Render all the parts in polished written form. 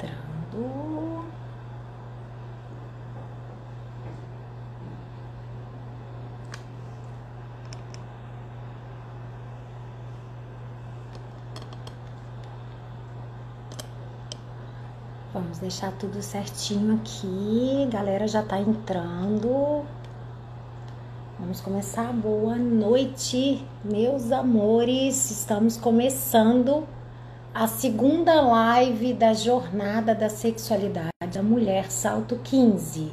entrando. Vamos deixar tudo certinho aqui. Galera já tá entrando. Vamos começar. Boa noite, meus amores. Estamos começando a segunda live da Jornada da Sexualidade da Mulher Salto 15.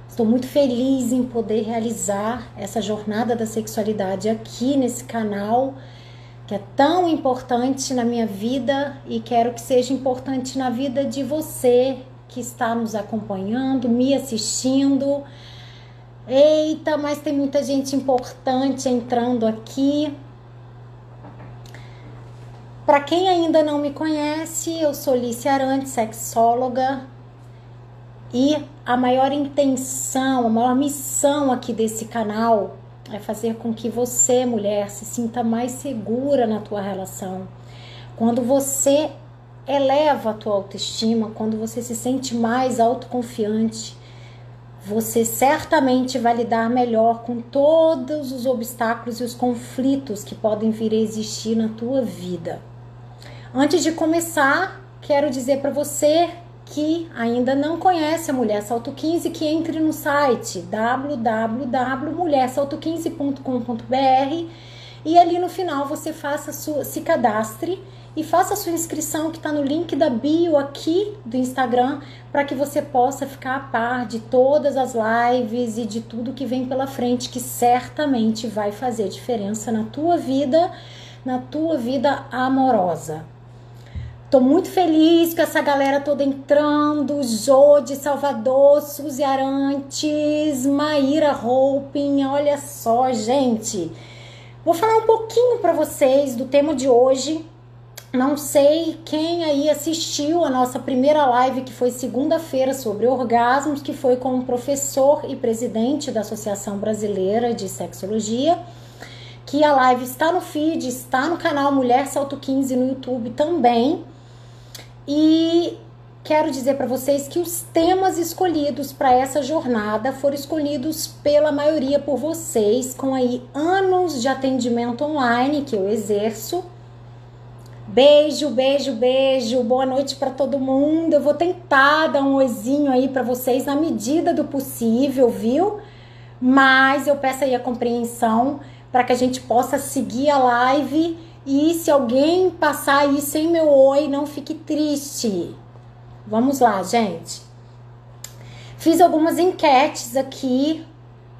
Estou muito feliz em poder realizar essa Jornada da Sexualidade aqui nesse canal, que é tão importante na minha vida e quero que seja importante na vida de você que está nos acompanhando, me assistindo. Eita, mas tem muita gente importante entrando aqui. Para quem ainda não me conhece, eu sou Lícia Arantes, sexóloga, e a maior intenção, a maior missão aqui desse canal é fazer com que você, mulher, se sinta mais segura na tua relação. Quando você eleva a tua autoestima, quando você se sente mais autoconfiante, você certamente vai lidar melhor com todos os obstáculos e os conflitos que podem vir a existir na tua vida. Antes de começar, quero dizer para você que ainda não conhece a Mulher Salto 15, que entre no site www.mulhersalto15.com.br e ali no final você se cadastre e faça a sua inscrição, que está no link da bio aqui do Instagram, para que você possa ficar a par de todas as lives e de tudo que vem pela frente, que certamente vai fazer diferença na tua vida amorosa. Tô muito feliz com essa galera toda entrando. Jô de Salvador, Suzy Arantes, Maíra Hoping. Olha só, gente. Vou falar um pouquinho para vocês do tema de hoje. Não sei quem aí assistiu a nossa primeira live, que foi segunda-feira, sobre orgasmos, que foi com o professor e presidente da Associação Brasileira de Sexologia, que a live está no feed, está no canal Mulher Salto 15 no YouTube também. E quero dizer para vocês que os temas escolhidos para essa jornada foram escolhidos pela maioria por vocês, com aí anos de atendimento online que eu exerço. Beijo, beijo, beijo, boa noite para todo mundo. Eu vou tentar dar um oizinho aí para vocês na medida do possível, viu? Mas eu peço aí a compreensão para que a gente possa seguir a live. E se alguém passar aí sem meu oi, não fique triste. Vamos lá, gente. Fiz algumas enquetes aqui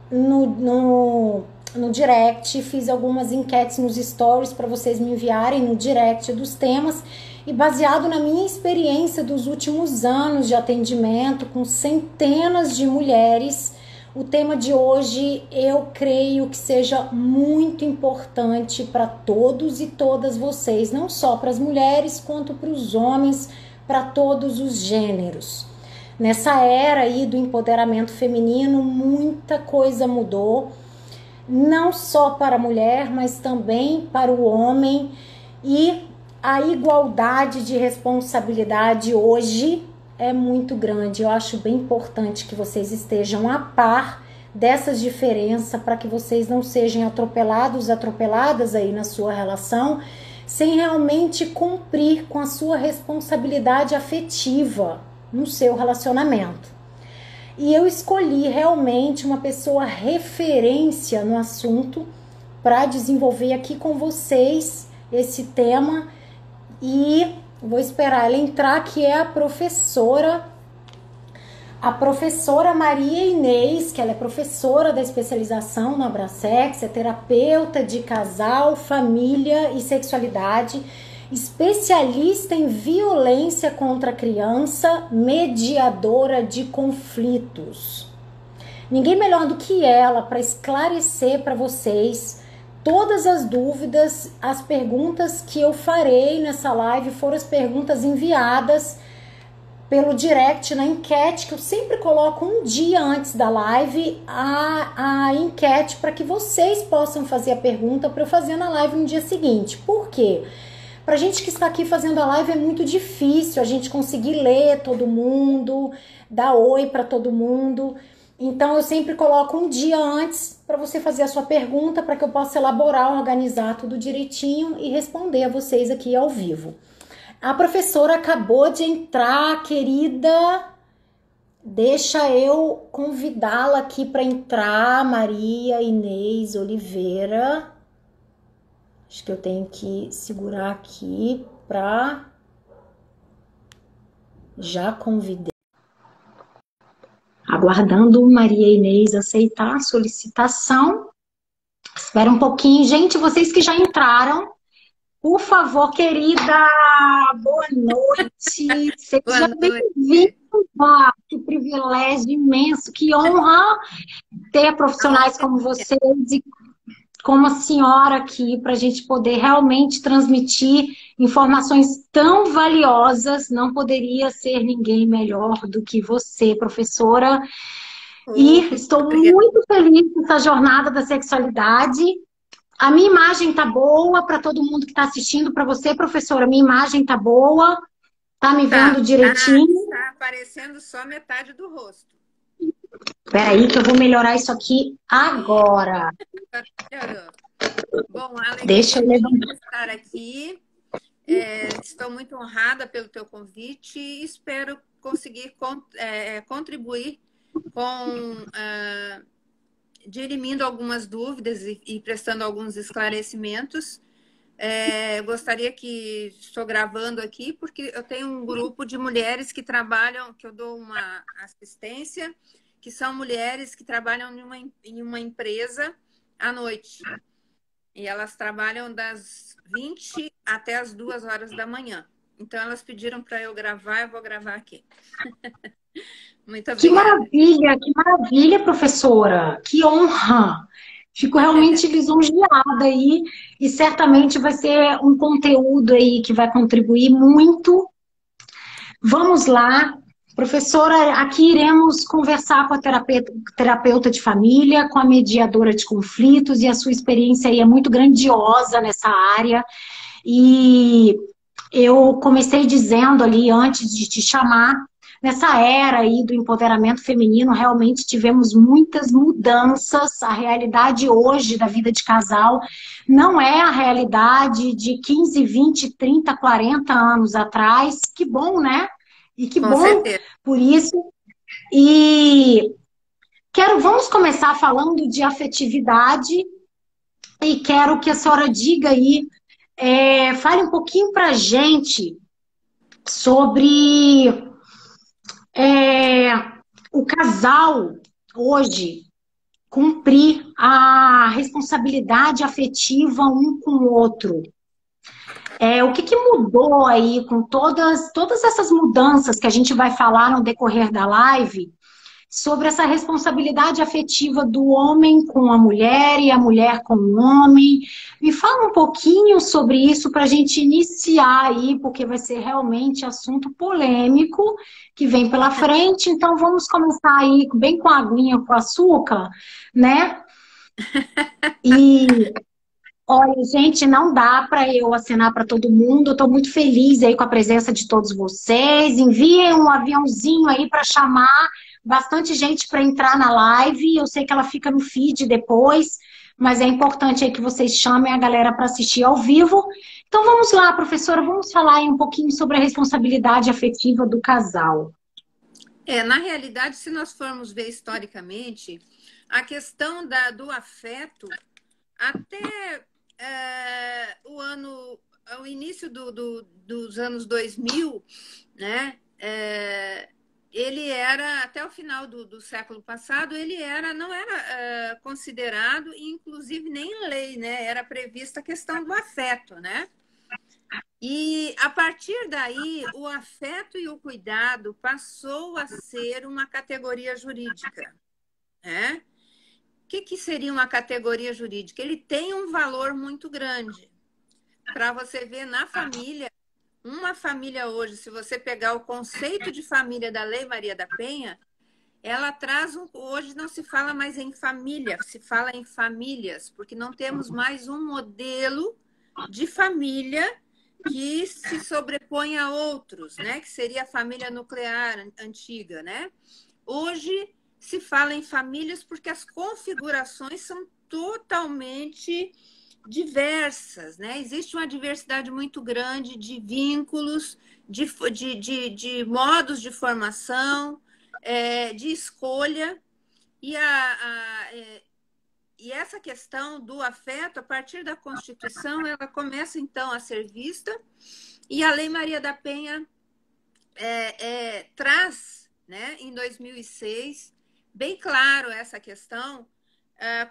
no direct. Fiz algumas enquetes nos stories para vocês me enviarem no direct dos temas. E baseado na minha experiência dos últimos anos de atendimento com centenas de mulheres, o tema de hoje eu creio que seja muito importante para todos e todas vocês, não só para as mulheres quanto para os homens, para todos os gêneros. Nessa era aí do empoderamento feminino, muita coisa mudou, não só para a mulher, mas também para o homem, e a igualdade de responsabilidade hoje é muito grande. Eu acho bem importante que vocês estejam a par dessas diferenças, para que vocês não sejam atropeladas aí na sua relação, sem realmente cumprir com a sua responsabilidade afetiva no seu relacionamento. E eu escolhi realmente uma pessoa referência no assunto para desenvolver aqui com vocês esse tema, e vou esperar ela entrar, que é a professora Maria Inês, que ela é professora da especialização no Abrasex, é terapeuta de casal, família e sexualidade, especialista em violência contra a criança, mediadora de conflitos. Ninguém melhor do que ela para esclarecer para vocês todas as dúvidas. As perguntas que eu farei nessa live foram as perguntas enviadas pelo direct na enquete, que eu sempre coloco um dia antes da live a enquete, para que vocês possam fazer a pergunta para eu fazer na live no dia seguinte. Por quê? Pra gente que está aqui fazendo a live é muito difícil a gente conseguir ler todo mundo, dar oi para todo mundo. Então eu sempre coloco um dia antes para você fazer a sua pergunta, para que eu possa elaborar, organizar tudo direitinho e responder a vocês aqui ao vivo. A professora acabou de entrar, querida. Deixa eu convidá-la aqui para entrar, Maria Inês Oliveira. Acho que eu tenho que segurar aqui para já convidei. Aguardando Maria Inês aceitar a solicitação. Espera um pouquinho. Gente, vocês que já entraram, por favor, querida, boa noite. Seja bem-vinda. Que privilégio imenso, que honra ter profissionais como vocês e como a senhora aqui, para a gente poder realmente transmitir informações tão valiosas. Não poderia ser ninguém melhor do que você, professora. E estou muito feliz com essa jornada da sexualidade. A minha imagem tá boa para todo mundo que está assistindo, para você, professora, minha imagem tá boa? Tá me vendo direitinho? Tá aparecendo só metade do rosto. Espera aí que eu vou melhorar isso aqui agora. Bom, Alex, deixa eu levantar. Estar aqui. Estou muito honrada pelo teu convite e espero conseguir contribuir com dirimindo algumas dúvidas e prestando alguns esclarecimentos. Gostaria que estou gravando aqui porque eu tenho um grupo de mulheres que trabalham, que eu dou uma assistência, que são mulheres que trabalham em uma empresa à noite. E elas trabalham das 20 até as 2 horas da manhã. Então, elas pediram para eu gravar, eu vou gravar aqui. Muito obrigada. Que maravilha, professora. Que honra. Fico realmente lisonjeada aí e certamente vai ser um conteúdo aí que vai contribuir muito. Vamos lá. Professora, aqui iremos conversar com a terapeuta de família, com a mediadora de conflitos, e a sua experiência aí é muito grandiosa nessa área. E eu comecei dizendo ali, antes de te chamar, nessa era aí do empoderamento feminino, realmente tivemos muitas mudanças. A realidade hoje da vida de casal não é a realidade de 15, 20, 30, 40 anos atrás. Que bom, né? E que bom por isso. E vamos começar falando de afetividade e quero que a senhora diga aí, fale um pouquinho pra gente sobre o casal hoje cumprir a responsabilidade afetiva um com o outro. O que mudou aí com todas essas mudanças que a gente vai falar no decorrer da live sobre essa responsabilidade afetiva do homem com a mulher e a mulher com o homem? Me fala um pouquinho sobre isso para a gente iniciar aí, porque vai ser realmente assunto polêmico que vem pela frente. Então vamos começar aí bem com a aguinha com açúcar, né? E olha, gente, não dá para eu assinar para todo mundo. Eu estou muito feliz aí com a presença de todos vocês. Enviem um aviãozinho aí para chamar bastante gente para entrar na live. Eu sei que ela fica no feed depois, mas é importante aí que vocês chamem a galera para assistir ao vivo. Então vamos lá, professora, vamos falar aí um pouquinho sobre a responsabilidade afetiva do casal. Na realidade, se nós formos ver historicamente, a questão do afeto até o início dos anos 2000, né? Ele era, até o final do século passado, não era considerado, inclusive nem em lei, né? Era prevista a questão do afeto, né? E a partir daí, o afeto e o cuidado passou a ser uma categoria jurídica, né? O que seria uma categoria jurídica? Ele tem um valor muito grande. Para você ver na família, uma família hoje, se você pegar o conceito de família da Lei Maria da Penha, ela traz hoje não se fala mais em família, se fala em famílias, porque não temos mais um modelo de família que se sobrepõe a outros, né? Que seria a família nuclear antiga, né? Hoje se fala em famílias porque as configurações são totalmente diversas, né? Existe uma diversidade muito grande de vínculos, de modos de formação, de escolha, e, e essa questão do afeto, a partir da Constituição, ela começa então a ser vista, e a Lei Maria da Penha traz, né, em 2006, bem claro essa questão,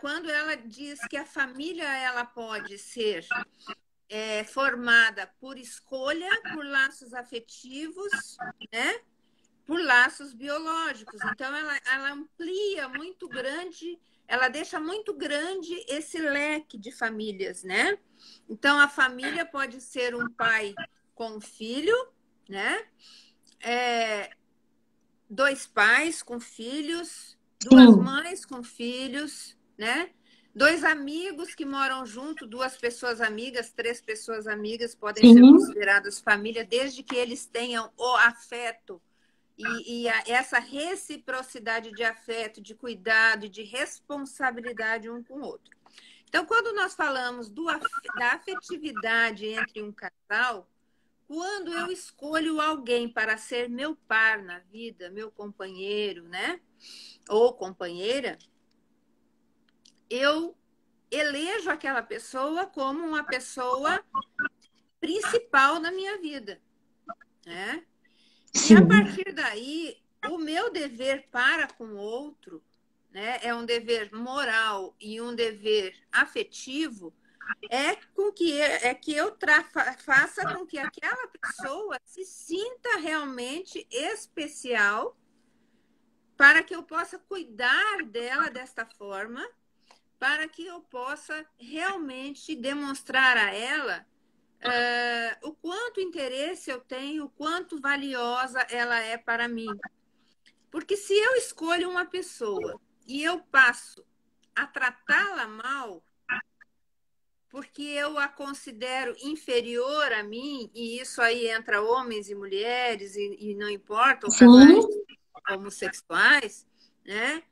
quando ela diz que a família ela pode ser formada por escolha, por laços afetivos, né, por laços biológicos. Então, ela amplia muito grande, ela deixa muito grande esse leque de famílias, né? Então, a família pode ser um pai com um filho, né? Dois pais com filhos, duas mães com filhos, né? Dois amigos que moram junto, duas pessoas amigas, três pessoas amigas podem ser consideradas família, desde que eles tenham o afeto e essa reciprocidade de afeto, de cuidado e de responsabilidade um com o outro. Então, quando nós falamos da afetividade entre um casal, quando eu escolho alguém para ser meu par na vida, meu companheiro, né? Ou companheira, eu elejo aquela pessoa como uma pessoa principal na minha vida, né? E a partir daí, o meu dever para com o outro, né, é um dever moral e um dever afetivo, que eu faça com que aquela pessoa se sinta realmente especial, para que eu possa cuidar dela desta forma, para que eu possa realmente demonstrar a ela o quanto interesse eu tenho, o quanto valiosa ela é para mim. Porque se eu escolho uma pessoa e eu passo a tratá-la mal, porque eu a considero inferior a mim, e isso aí entra homens e mulheres, e não importa, ou casais homossexuais, né?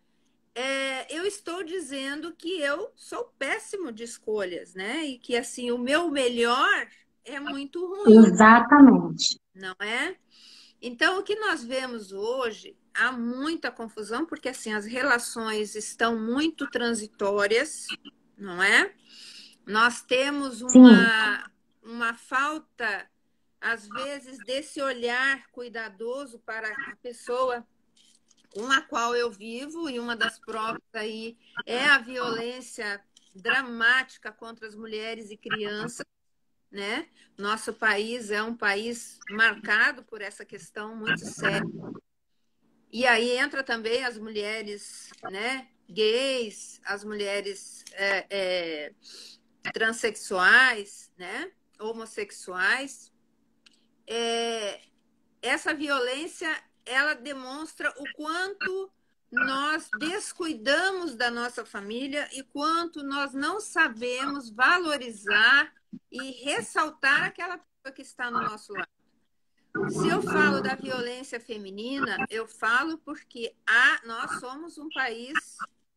Eu estou dizendo que eu sou péssimo de escolhas, né? E que, assim, o meu melhor é muito ruim. Exatamente. Não é? Então, o que nós vemos hoje, há muita confusão, porque, assim, as relações estão muito transitórias, não é? Nós temos uma falta, às vezes, desse olhar cuidadoso para a pessoa com a qual eu vivo, e uma das provas aí é a violência dramática contra as mulheres e crianças, né? Nosso país é um país marcado por essa questão muito séria. E aí entra também as mulheres, né, gays, as mulheres transexuais, né, homossexuais. Essa violência, ela demonstra o quanto nós descuidamos da nossa família e quanto nós não sabemos valorizar e ressaltar aquela pessoa que está no nosso lado. Se eu falo da violência feminina, eu falo porque nós somos um país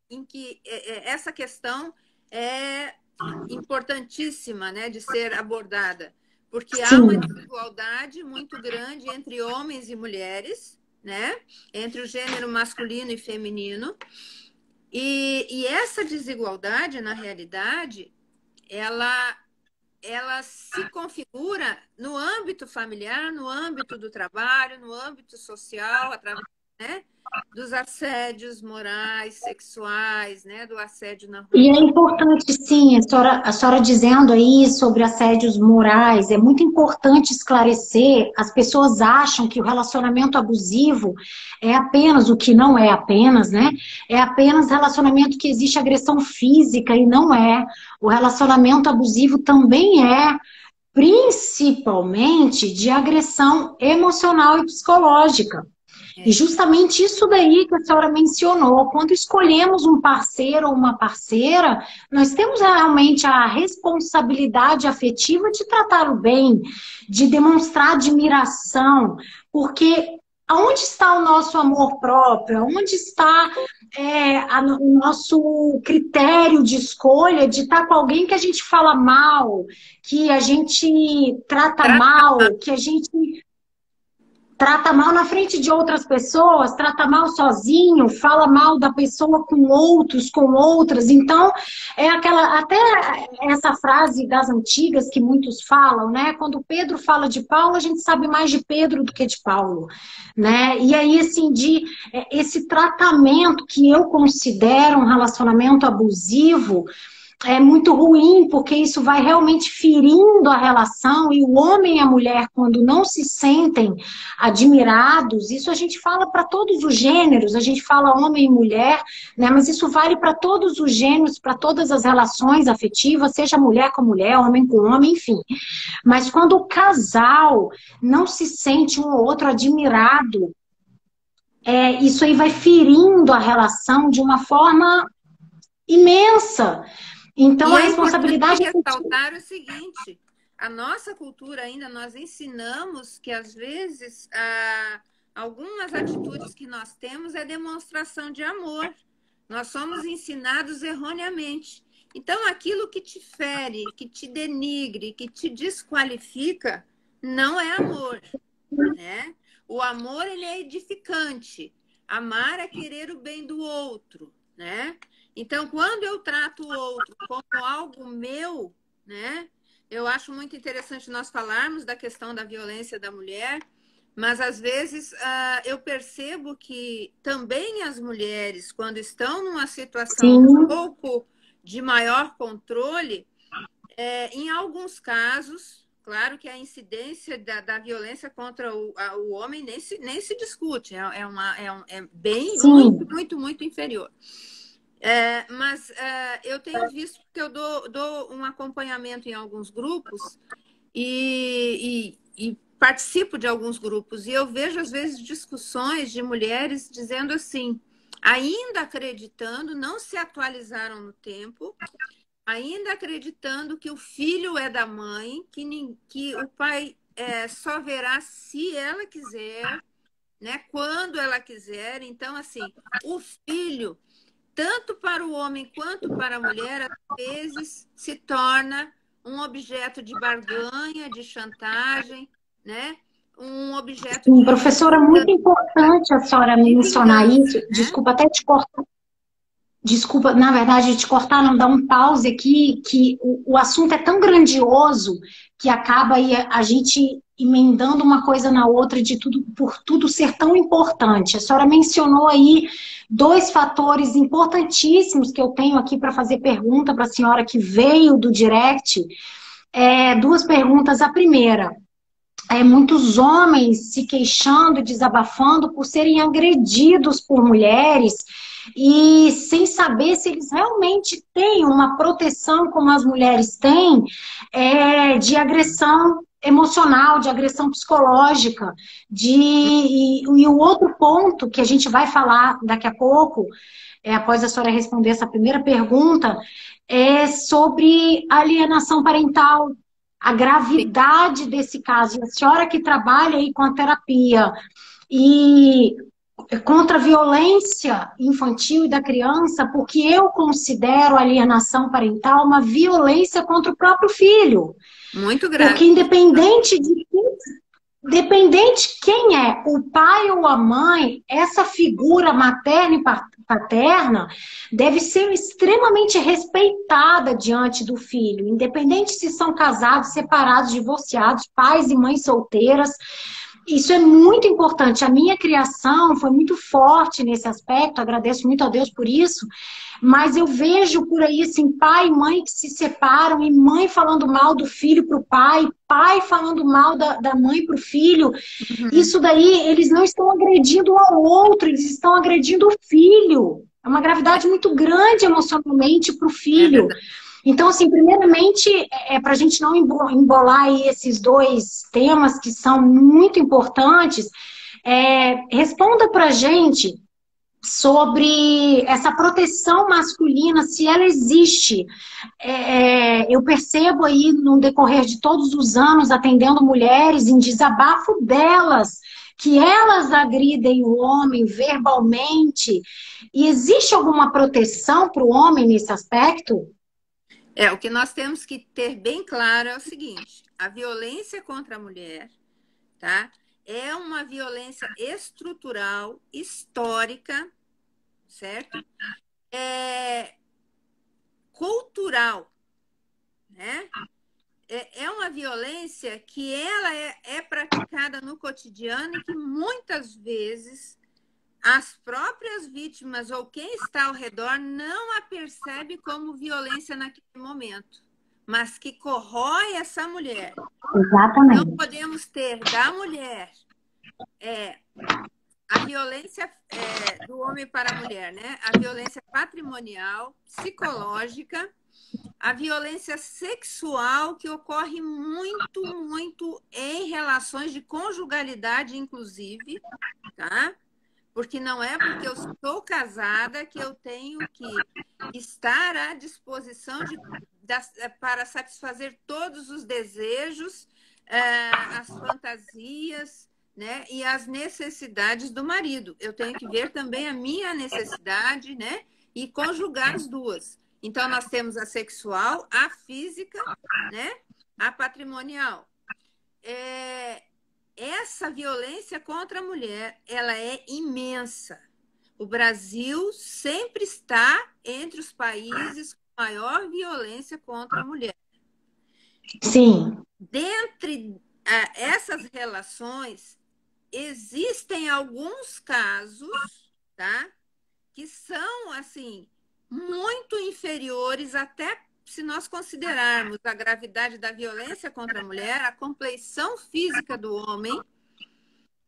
em que essa questão é importantíssima, né, de ser abordada. Porque há uma desigualdade muito grande entre homens e mulheres, né? Entre o gênero masculino e feminino. E essa desigualdade, na realidade, ela se configura no âmbito familiar, no âmbito do trabalho, no âmbito social, através, né, dos assédios morais, sexuais, né, do assédio na rua. E é importante, sim, a senhora dizendo aí sobre assédios morais, é muito importante esclarecer. As pessoas acham que o relacionamento abusivo é apenas o que não é apenas, né? É apenas relacionamento que existe agressão física, e não é. O relacionamento abusivo também é principalmente de agressão emocional e psicológica. E justamente isso daí que a senhora mencionou, quando escolhemos um parceiro ou uma parceira, nós temos realmente a responsabilidade afetiva de tratá-lo bem, de demonstrar admiração, porque aonde está o nosso amor próprio? Onde está o nosso critério de escolha de estar com alguém que a gente fala mal, que a gente trata mal, que a gente trata mal na frente de outras pessoas, trata mal sozinho, fala mal da pessoa com outros, com outras. Então, é aquela, até essa frase das antigas que muitos falam, né? Quando Pedro fala de Paulo, a gente sabe mais de Pedro do que de Paulo, né? E aí, assim, esse tratamento que eu considero um relacionamento abusivo, é muito ruim, porque isso vai realmente ferindo a relação, e o homem e a mulher, quando não se sentem admirados, isso a gente fala para todos os gêneros, a gente fala homem e mulher, né? Mas isso vale para todos os gêneros, para todas as relações afetivas, seja mulher com mulher, homem com homem, enfim. Mas quando o casal não se sente um ou outro admirado, isso aí vai ferindo a relação de uma forma imensa. Então, a responsabilidade é ressaltar o seguinte: a nossa cultura ainda, nós ensinamos que, às vezes, algumas atitudes que nós temos é demonstração de amor. Nós somos ensinados erroneamente. Então, aquilo que te fere, que te denigre, que te desqualifica, não é amor, né? O amor, ele é edificante. Amar é querer o bem do outro, né? Então, quando eu trato o outro como algo meu, né? Eu acho muito interessante nós falarmos da questão da violência da mulher, mas às vezes eu percebo que também as mulheres, quando estão numa situação um pouco de maior controle, em alguns casos, claro que a incidência da violência contra o homem nem se discute, é bem, muito inferior. Mas eu tenho visto que eu dou um acompanhamento em alguns grupos e participo de alguns grupos, e eu vejo às vezes discussões de mulheres dizendo assim, ainda acreditando, não se atualizaram no tempo, ainda acreditando que o filho é da mãe, que o pai só verá se ela quiser, né, quando ela quiser. Então, assim, o filho, tanto para o homem quanto para a mulher, às vezes se torna um objeto de barganha, de chantagem, né? Um objeto de... Professora, muito importante a senhora mencionar isso. Né? Desculpa até te cortar. Desculpa, na verdade, te cortar, não, dar um pause aqui, que o assunto é tão grandioso que acaba aí a gente emendando uma coisa na outra por tudo ser tão importante. A senhora mencionou aí 2 fatores importantíssimos que eu tenho aqui para fazer pergunta para a senhora que veio do direct. 2 perguntas. A primeira, muitos homens se queixando, desabafando por serem agredidos por mulheres e sem saber se eles realmente têm uma proteção como as mulheres têm, de agressão emocional, de agressão psicológica. E o outro ponto que a gente vai falar daqui a pouco, após a senhora responder essa primeira pergunta, é sobre alienação parental, a gravidade desse caso. E a senhora que trabalha aí com a terapia e contra a violência infantil e da criança, porque eu considero a alienação parental uma violência contra o próprio filho. Muito grave. Porque independente quem é, o pai ou a mãe, essa figura materna e paterna deve ser extremamente respeitada diante do filho, independente se são casados, separados, divorciados, pais e mães solteiras. Isso é muito importante. A minha criação foi muito forte nesse aspecto, agradeço muito a Deus por isso, mas eu vejo por aí, assim, pai e mãe que se separam, e mãe falando mal do filho para o pai, pai falando mal da mãe para o filho. Uhum. Isso daí, eles não estão agredindo um ao outro, eles estão agredindo o filho. É uma gravidade muito grande emocionalmente para o filho. Então, assim, primeiramente, para a gente não embolar aí esses 2 temas que são muito importantes, Responda para a gente sobre essa proteção masculina, se ela existe. Eu percebo aí no decorrer de todos os anos atendendo mulheres em desabafo delas, que elas agridem o homem verbalmente. E existe alguma proteção para o homem nesse aspecto? O que nós temos que ter bem claro é o seguinte: a violência contra a mulher, tá? É uma violência estrutural, histórica, certo? Cultural, né? É uma violência que ela é praticada no cotidiano e que muitas vezes as próprias vítimas ou quem está ao redor não a percebe como violência naquele momento, mas que corrói essa mulher. Não Exatamente. podemos ter da mulher a violência do homem para a mulher, né? A violência patrimonial, psicológica, a violência sexual, que ocorre muito, muito em relações de conjugalidade, inclusive, tá? Porque não é porque eu estou casada que eu tenho que estar à disposição para satisfazer todos os desejos, as fantasias, né, e as necessidades do marido. Eu tenho que ver também a minha necessidade, né, e conjugar as duas. Então, nós temos a sexual, a física, né, a patrimonial. Essa violência contra a mulher, ela é imensa. O Brasil sempre está entre os países com maior violência contra a mulher. Sim. Dentre essas relações, existem alguns casos, tá, que são, assim, muito inferiores, até se nós considerarmos a gravidade da violência contra a mulher, a compleição física do homem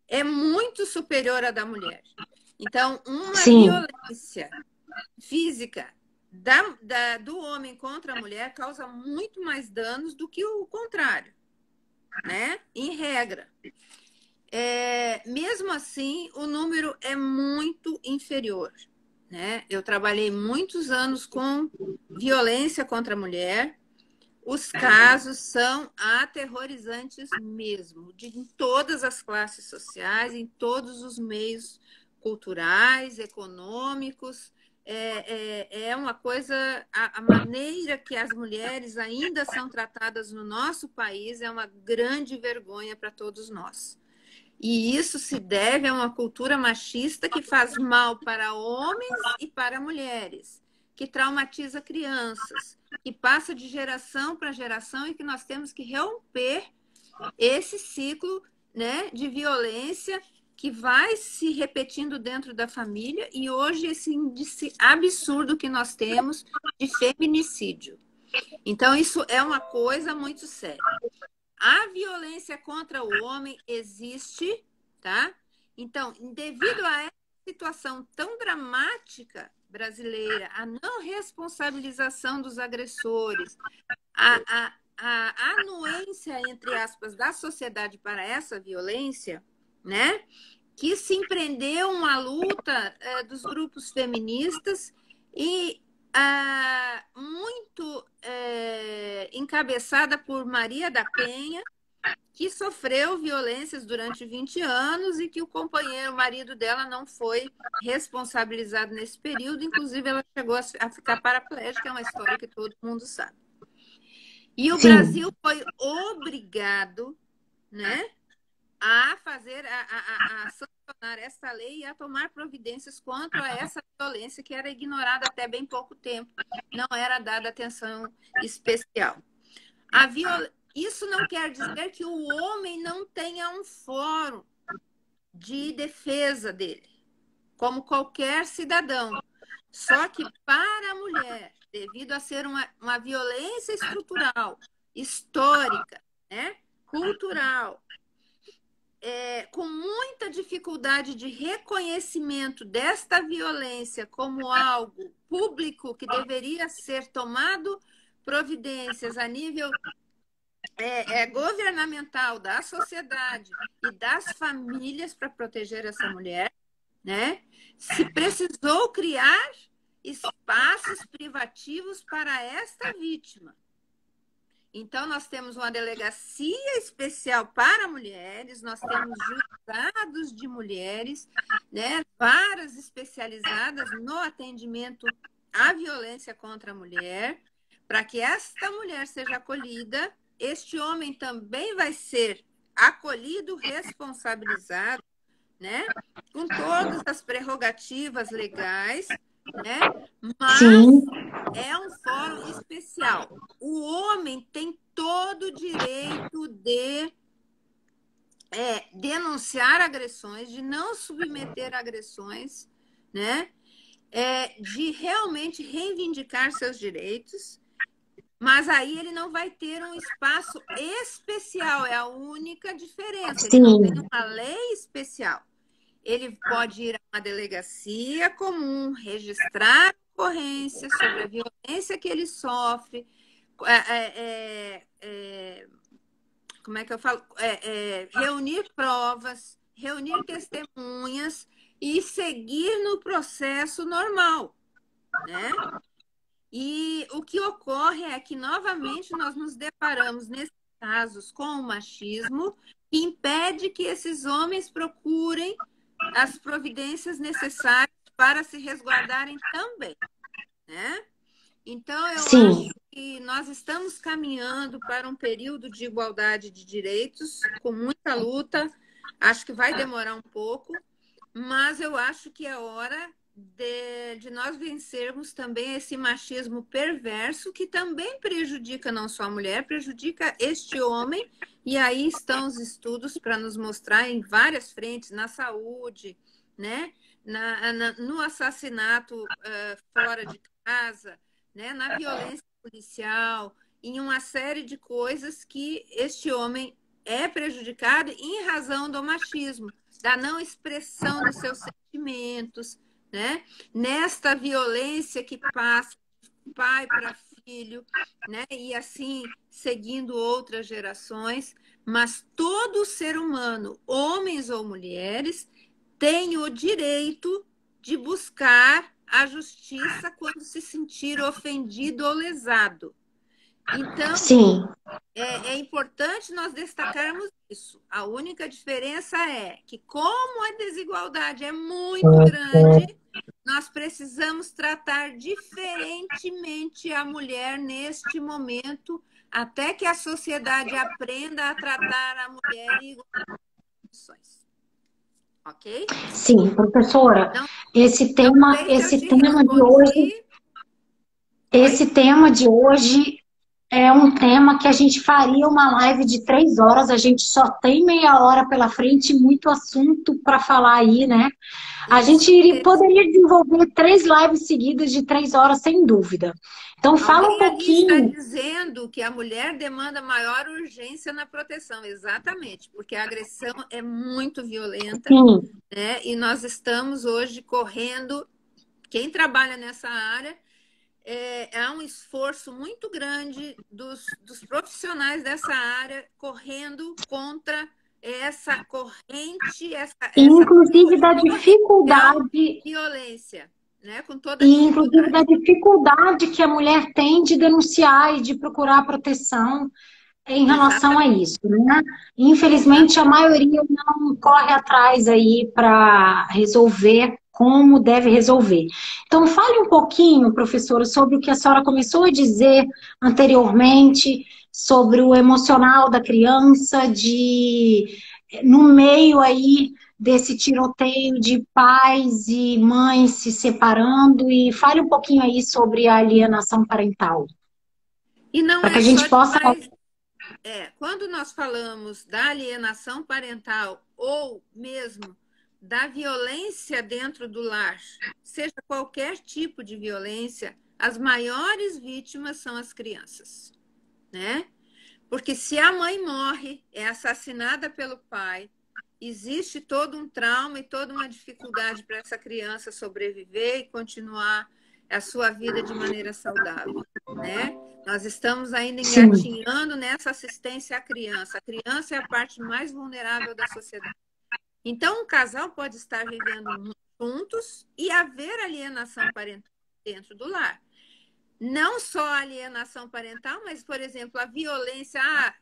é muito superior à da mulher. Então, uma Sim. violência física do homem contra a mulher causa muito mais danos do que o contrário, né? Em regra. Mesmo assim, o número é muito inferior, né? Eu trabalhei muitos anos com violência contra a mulher. Os casos são aterrorizantes mesmo, em todas as classes sociais, em todos os meios culturais, econômicos. É uma coisa, a maneira que as mulheres ainda são tratadas no nosso país é uma grande vergonha para todos nós. E isso se deve a uma cultura machista que faz mal para homens e para mulheres, que traumatiza crianças, que passa de geração para geração e que nós temos que romper esse ciclo, né, de violência que vai se repetindo dentro da família e hoje esse índice absurdo que nós temos de feminicídio. Então, isso é uma coisa muito séria. A violência contra o homem existe, tá? Então, devido a essa situação tão dramática brasileira, a não responsabilização dos agressores, a anuência, entre aspas, da sociedade para essa violência, né? Que se empreendeu uma luta dos grupos feministas e muito encabeçada por Maria da Penha, que sofreu violências durante 20 anos e que o companheiro, o marido dela, não foi responsabilizado nesse período. Inclusive, ela chegou a ficar paraplégica, é uma história que todo mundo sabe. E o Brasil foi obrigado, né, a fazer, a sancionar essa lei e a tomar providências contra essa violência que era ignorada até bem pouco tempo. Não era dada atenção especial. Isso não quer dizer que o homem não tenha um fórum de defesa dele, como qualquer cidadão. Só que para a mulher, devido a ser uma violência estrutural, histórica, né, cultural, com muita dificuldade de reconhecimento desta violência como algo público que deveria ser tomado providências a nível governamental da sociedade e das famílias para proteger essa mulher, né? Se precisou criar espaços privativos para esta vítima. Então, nós temos uma delegacia especial para mulheres, nós temos juizados de mulheres, né? Varas especializadas no atendimento à violência contra a mulher, para que esta mulher seja acolhida. Este homem também vai ser acolhido, responsabilizado, né? Com todas as prerrogativas legais, né? Mas Sim, é um fórum especial. O homem tem todo o direito de denunciar agressões, de não submeter agressões, né? De realmente reivindicar seus direitos, mas aí ele não vai ter um espaço especial, é a única diferença. Ele não tem sim, uma lei especial. Ele pode ir a uma delegacia comum, registrar ocorrência sobre a violência que ele sofre, como é que eu falo? Reunir provas, reunir testemunhas e seguir no processo normal, né? E o que ocorre é que, novamente, nós nos deparamos, nesses casos, com o machismo, que impede que esses homens procurem as providências necessárias para se resguardarem também, né? Então, eu acho sim. que nós estamos caminhando para um período de igualdade de direitos, com muita luta. Acho que vai demorar um pouco, mas eu acho que é hora de nós vencermos também esse machismo perverso, que também prejudica não só a mulher, prejudica este homem. E aí estão os estudos para nos mostrar em várias frentes, na saúde, né? No assassinato fora de casa, né? Na violência policial, em uma série de coisas que este homem é prejudicado em razão do machismo, da não expressão dos seus sentimentos, né? Nesta violência que passa de pai para filho, né? E assim seguindo outras gerações, mas todo ser humano, homens ou mulheres, tem o direito de buscar a justiça quando se sentir ofendido ou lesado. Então, Sim, é importante nós destacarmos isso. A única diferença é que, como a desigualdade é muito grande, nós precisamos tratar diferentemente a mulher neste momento, até que a sociedade aprenda a tratar a mulher em condições. Ok? sim, professora, Não, esse não tema, sei se eu esse te tema de hoje, respondi. esse Oi? tema de hoje é um tema que a gente faria uma live de 3 horas, a gente só tem meia hora pela frente, e muito assunto para falar aí, né? A gente Isso mesmo. poderia desenvolver 3 lives seguidas de 3 horas, sem dúvida. Então, fala um Alguém ali está pouquinho. dizendo que a mulher demanda maior urgência na proteção, exatamente, porque a agressão é muito violenta, Sim, né? E nós estamos hoje correndo. Quem trabalha nessa área há um esforço muito grande dos profissionais dessa área correndo contra essa corrente, essa inclusive da torrencial dificuldade violência, né? Com toda a E, inclusive, da dificuldade. dificuldade que a mulher tem de denunciar e de procurar proteção em relação a Exatamente, isso, né? Infelizmente, a exatamente. maioria não corre atrás aí para resolver como deve resolver. Então, fale um pouquinho, professora, sobre o que a senhora começou a dizer anteriormente, sobre o emocional da criança, no meio aí desse tiroteio de pais e mães se separando, e fale um pouquinho aí sobre a alienação parental, E não para que é a só gente de possa. pais. Quando nós falamos da alienação parental ou mesmo da violência dentro do lar, seja qualquer tipo de violência, as maiores vítimas são as crianças, né? Porque se a mãe morre, é assassinada pelo pai, existe todo um trauma e toda uma dificuldade para essa criança sobreviver e continuar a sua vida de maneira saudável, né? Nós estamos ainda Sim. engatinhando nessa assistência à criança. A criança é a parte mais vulnerável da sociedade. Então, um casal pode estar vivendo juntos e haver alienação parental dentro do lar. Não só a alienação parental, mas, por exemplo, a violência.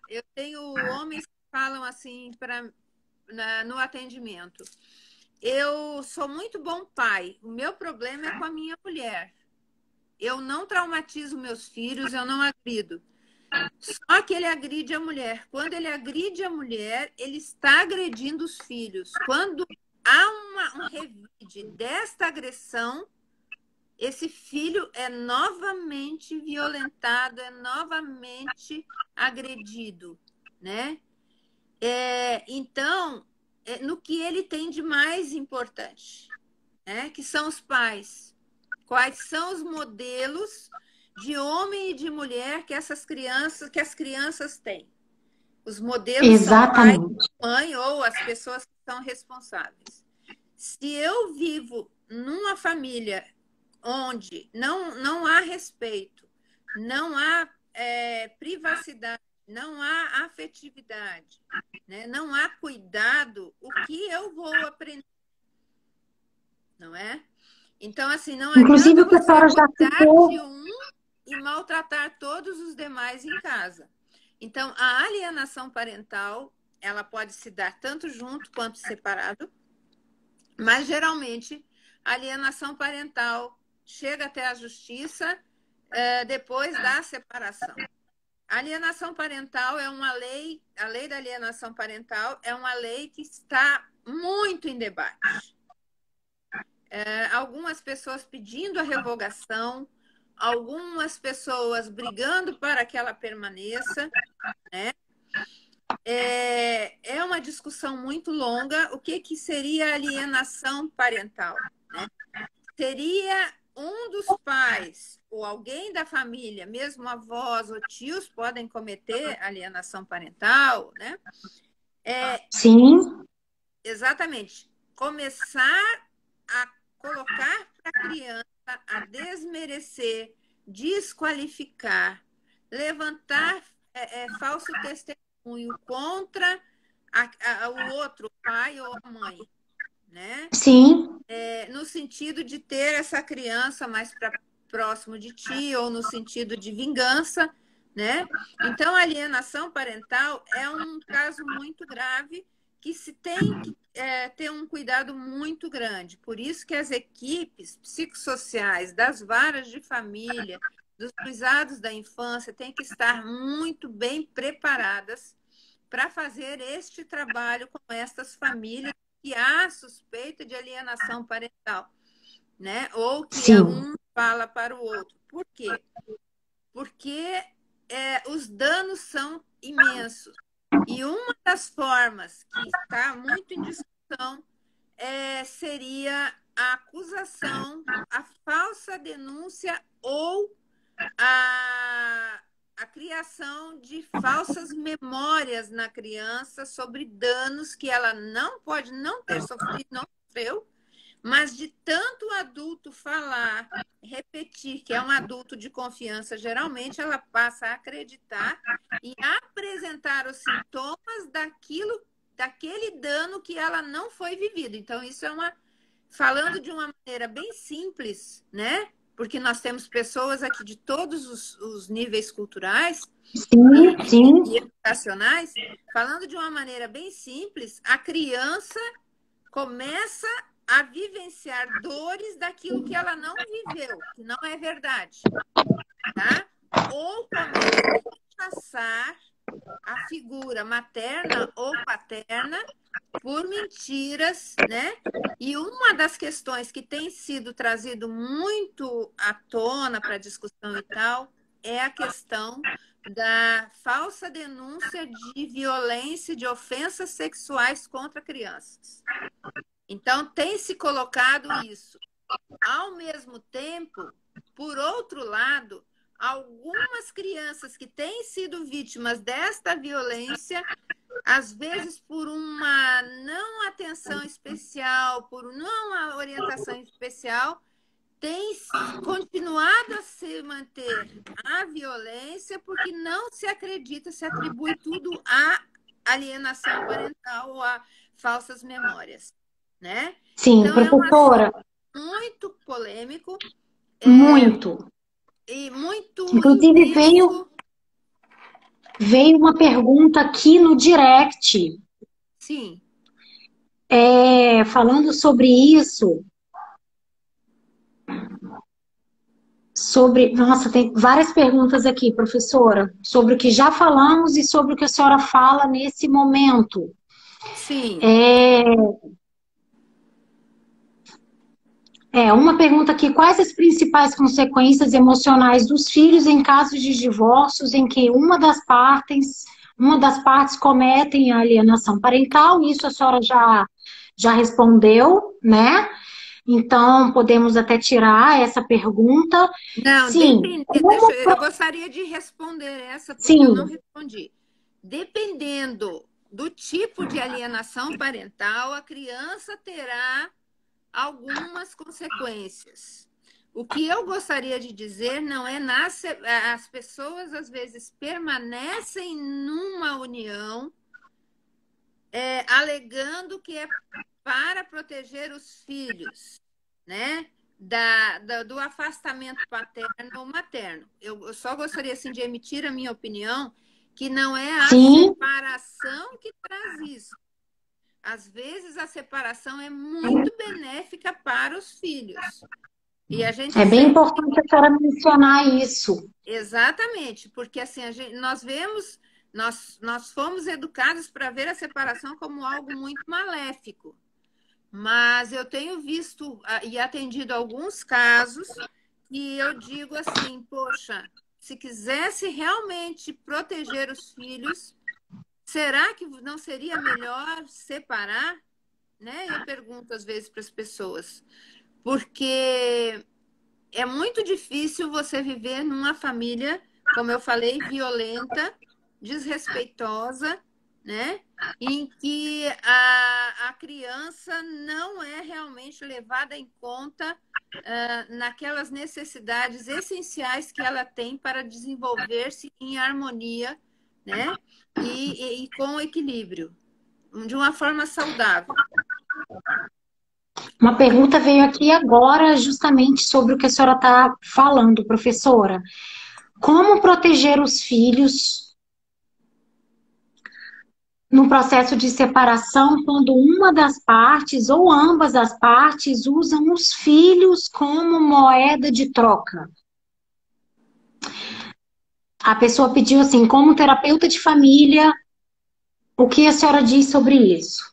Eu tenho homens que falam assim no atendimento. Eu sou muito bom pai. O meu problema é com a minha mulher. Eu não traumatizo meus filhos, eu não agrido. Só que ele agride a mulher. Quando ele agride a mulher, ele está agredindo os filhos. Quando há um revide desta agressão, esse filho é novamente violentado, é novamente agredido, né? Então, no que ele tem de mais importante, né? Que são os pais. Quais são os modelos de homem e de mulher que as crianças têm? Os modelos são pai, mãe ou as pessoas que são responsáveis. Se eu vivo numa família onde não há respeito, não há privacidade, não há afetividade, né? Não há cuidado, o que eu vou aprender? Não é? Então, assim, não Inclusive, adianta o que a senhora você já cuidar citou. de um e maltratar todos os demais em casa. Então, a alienação parental, ela pode se dar tanto junto quanto separado, mas geralmente a alienação parental chega até a justiça depois da separação. A alienação parental é uma lei, a lei da alienação parental é uma lei que está muito em debate. Algumas pessoas pedindo a revogação, algumas pessoas brigando para que ela permaneça, né? É uma discussão muito longa. O que seria alienação parental, né? Seria um dos pais ou alguém da família, mesmo avós ou tios, podem cometer alienação parental, né? Sim. Exatamente. Começar a colocar para a criança a desmerecer, desqualificar, levantar falso testemunho contra o outro, o pai ou a mãe, né? Sim. No sentido de ter essa criança mais próximo de ti ou no sentido de vingança, né? Então, a alienação parental é um caso muito grave que se tem que ter um cuidado muito grande. Por isso que as equipes psicossociais das varas de família, dos cuidados da infância, têm que estar muito bem preparadas para fazer este trabalho com estas famílias que há suspeita de alienação parental, né? Ou que um fala para o outro. Por quê? Porque os danos são imensos. E uma das formas que está muito em discussão seria a acusação, a falsa denúncia ou a criação de falsas memórias na criança sobre danos que ela não pode não ter sofrido, não sofreu, mas de tanto o adulto falar, repetir que é um adulto de confiança, geralmente ela passa a acreditar e apresentar os sintomas daquele dano que ela não foi vivido. Então, isso falando de uma maneira bem simples, né? Porque nós temos pessoas aqui de todos os níveis culturais e educacionais. Falando de uma maneira bem simples, a criança começa a vivenciar dores daquilo que ela não viveu, que não é verdade, tá? Ou começa a rechaçar a figura materna ou paterna por mentiras, né? E uma das questões que tem sido trazido muito à tona para discussão e tal é a questão da falsa denúncia de violência, de ofensas sexuais contra crianças. Então, tem se colocado isso. Ao mesmo tempo, por outro lado, algumas crianças que têm sido vítimas desta violência, às vezes por uma não atenção especial, por não orientação especial, tem continuado a se manter a violência porque não se acredita, se atribui tudo à alienação parental ou a falsas memórias, né? Sim, Então, é um assunto professora, muito polêmico muito. e muito Inclusive, intenso. veio uma pergunta aqui no direct, Sim, falando sobre isso, nossa, tem várias perguntas aqui, professora, sobre o que já falamos e sobre o que a senhora fala nesse momento. sim. É, uma pergunta aqui: quais as principais consequências emocionais dos filhos em casos de divórcios em que uma das partes cometem a alienação parental? Isso a senhora já respondeu, né? Então, podemos até tirar essa pergunta. Não, Sim, depende. Eu gostaria de responder essa porque eu não sim, respondi. Dependendo do tipo de alienação parental, a criança terá algumas consequências. O que eu gostaria de dizer não é as pessoas às vezes permanecem numa união alegando que é para proteger os filhos, né? Do afastamento paterno ou materno. Eu só gostaria assim, de emitir a minha opinião que não é a sim, separação que traz isso. Às vezes a separação é muito benéfica para os filhos. E a gente é bem sempre. importante a senhora mencionar isso. Exatamente, porque assim, nós vemos, nós fomos educados para ver a separação como algo muito maléfico. Mas eu tenho visto e atendido alguns casos e eu digo assim, poxa, se quisesse realmente proteger os filhos, será que não seria melhor separar? Né? Eu pergunto às vezes para as pessoas, porque é muito difícil você viver numa família, como eu falei, violenta, desrespeitosa, né? Em que a criança não é realmente levada em conta naquelas necessidades essenciais que ela tem para desenvolver-se em harmonia, né? E com equilíbrio, de uma forma saudável. Uma pergunta veio aqui agora, justamente sobre o que a senhora está falando, professora. Como proteger os filhos no processo de separação quando uma das partes ou ambas as partes usam os filhos como moeda de troca? A pessoa pediu assim, como terapeuta de família, o que a senhora diz sobre isso?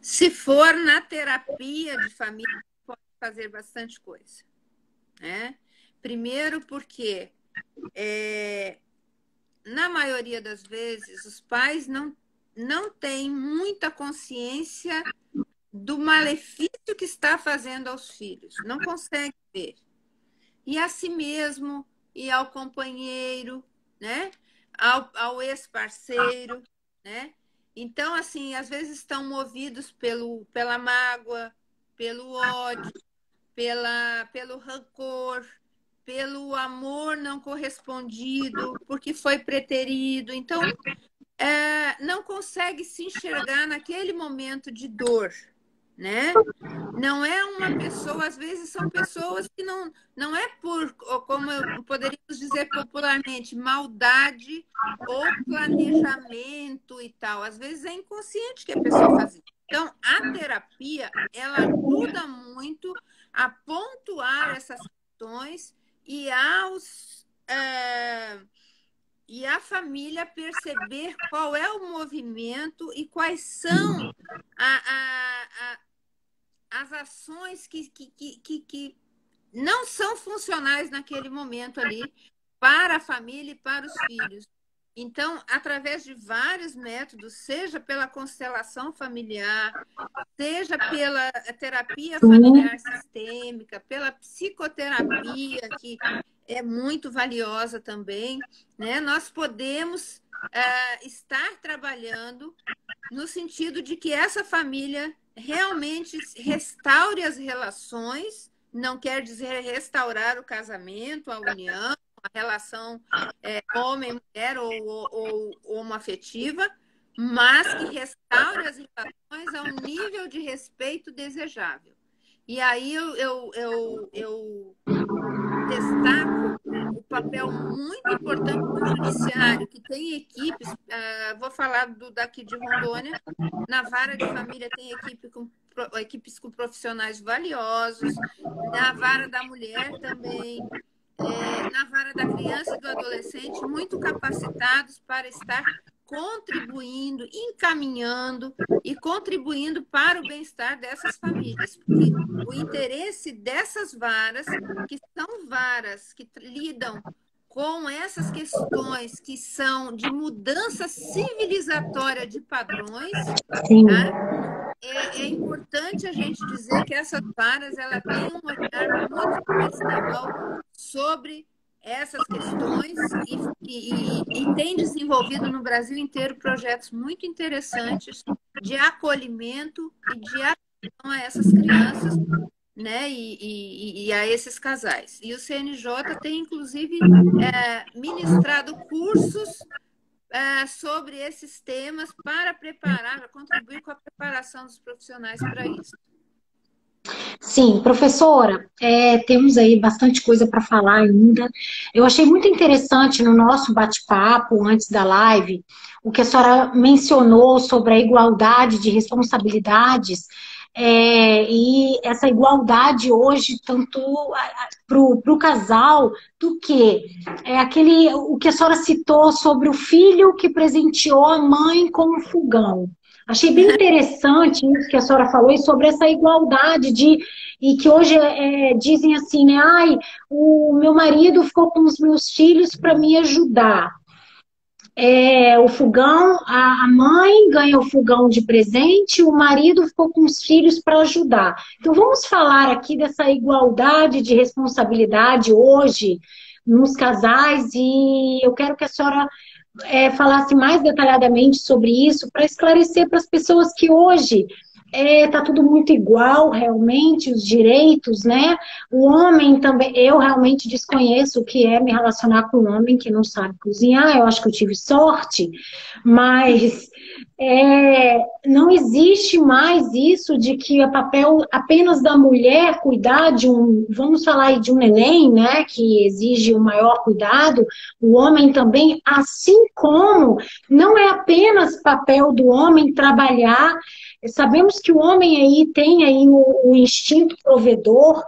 Se for na terapia de família, pode fazer bastante coisa, né? Primeiro porque na maioria das vezes os pais não têm muita consciência do malefício que está fazendo aos filhos, não conseguem ver. E a si mesmo, e ao companheiro, né? Ao ex-parceiro, né? Então, assim, às vezes estão movidos pela mágoa, pelo ódio, pelo rancor, pelo amor não correspondido, porque foi preterido. Então, não consegue se enxergar naquele momento de dor, né? Não é uma pessoa, às vezes são pessoas que não é por, como poderíamos dizer popularmente, maldade ou planejamento e tal. Às vezes é inconsciente que a pessoa faz isso. Então, a terapia, ela ajuda muito a pontuar essas questões e e a família perceber qual é o movimento e quais são as ações que não são funcionais naquele momento ali para a família e para os filhos. Então, através de vários métodos, seja pela constelação familiar, seja pela terapia familiar sistêmica, pela psicoterapia, que é muito valiosa também, né? Nós podemos estar trabalhando no sentido de que essa família realmente restaure as relações, não quer dizer restaurar o casamento, a união, a relação homem-mulher ou homoafetiva, mas que restaure as relações a um nível de respeito desejável. E aí eu destaco o papel muito importante do judiciário, que tem equipes, vou falar daqui de Rondônia, na vara de família tem equipes com profissionais valiosos, na vara da mulher também, na vara da criança e do adolescente, muito capacitados para estar contribuindo, encaminhando e contribuindo para o bem-estar dessas famílias. Porque o interesse dessas varas, que são varas que lidam com essas questões que são de mudança civilizatória de padrões, tá? É importante a gente dizer que essas varas ela tem um olhar muito especial sobre essas questões e tem desenvolvido no Brasil inteiro projetos muito interessantes de acolhimento e de atenção a essas crianças, né, e a esses casais. E o CNJ tem, inclusive, ministrado cursos sobre esses temas para contribuir com a preparação dos profissionais para isso. Sim, professora, temos aí bastante coisa para falar ainda. Eu achei muito interessante no nosso bate-papo, antes da live, o que a senhora mencionou sobre a igualdade de responsabilidades, e essa igualdade hoje, tanto para o casal, do que o que a senhora citou sobre o filho que presenteou a mãe com um fogão. Achei bem interessante isso que a senhora falou e sobre essa igualdade e que hoje dizem assim, né? Ai, o meu marido ficou com os meus filhos para me ajudar. O fogão, a mãe ganha o fogão de presente, o marido ficou com os filhos para ajudar. Então vamos falar aqui dessa igualdade de responsabilidade hoje nos casais e eu quero que a senhora falasse mais detalhadamente sobre isso para esclarecer para as pessoas que hoje tá tudo muito igual, realmente, os direitos, né? O homem também, eu realmente desconheço o que é me relacionar com um homem que não sabe cozinhar, eu acho que eu tive sorte, mas não existe mais isso de que é papel apenas da mulher cuidar de vamos falar aí de um neném, né, que exige o maior cuidado, o homem também, assim como não é apenas papel do homem trabalhar. Sabemos que o homem aí tem aí o instinto provedor,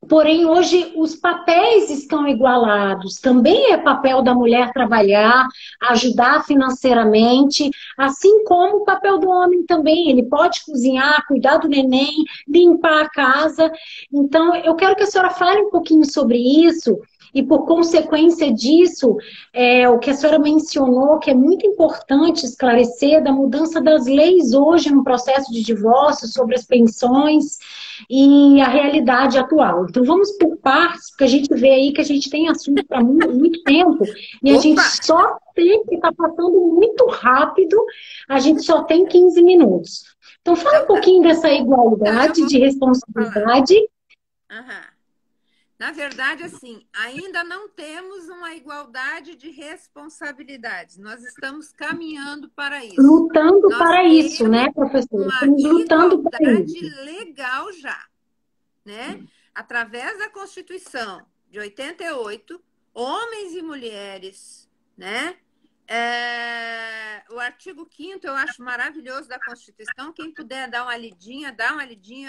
porém hoje os papéis estão igualados. Também é papel da mulher trabalhar, ajudar financeiramente, assim como o papel do homem também. Ele pode cozinhar, cuidar do neném, limpar a casa. Então, eu quero que a senhora fale um pouquinho sobre isso. E por consequência disso, o que a senhora mencionou, que é muito importante esclarecer, da mudança das leis hoje no processo de divórcio, sobre as pensões e a realidade atual. Então vamos por partes, porque a gente vê aí que a gente tem assunto para muito, muito tempo, e a gente só tem que estar passando muito rápido, a gente só tem 15 minutos. Então fala um pouquinho dessa igualdade de responsabilidade. Na verdade, assim, ainda não temos uma igualdade de responsabilidades. Nós estamos caminhando para isso. Lutando para isso, né, professora? Estamos lutando para isso. Igualdade legal já, né? Através da Constituição de 88, homens e mulheres, né? O artigo 5º eu acho maravilhoso da Constituição. Quem puder dar uma lidinha,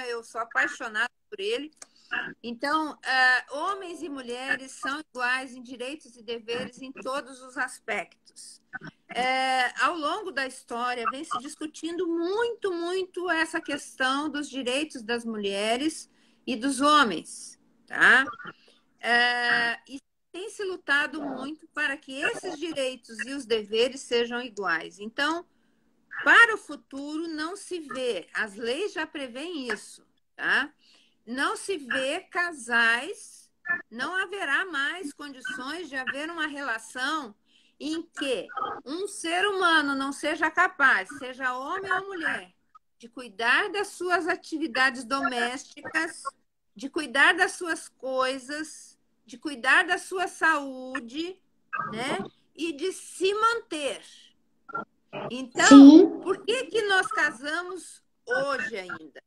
eu sou apaixonada por ele. Então, homens e mulheres são iguais em direitos e deveres em todos os aspectos. Ao longo da história, vem se discutindo muito, muito essa questão dos direitos das mulheres e dos homens, tá? E tem se lutado muito para que esses direitos e os deveres sejam iguais. Então, para o futuro, não se vê, as leis já prevêem isso, tá? Não se vê casais, não haverá mais condições de haver uma relação em que um ser humano não seja capaz, seja homem ou mulher, de cuidar das suas atividades domésticas, de cuidar das suas coisas, de cuidar da sua saúde, né? E de se manter. Então, Sim, por que que nós casamos hoje ainda?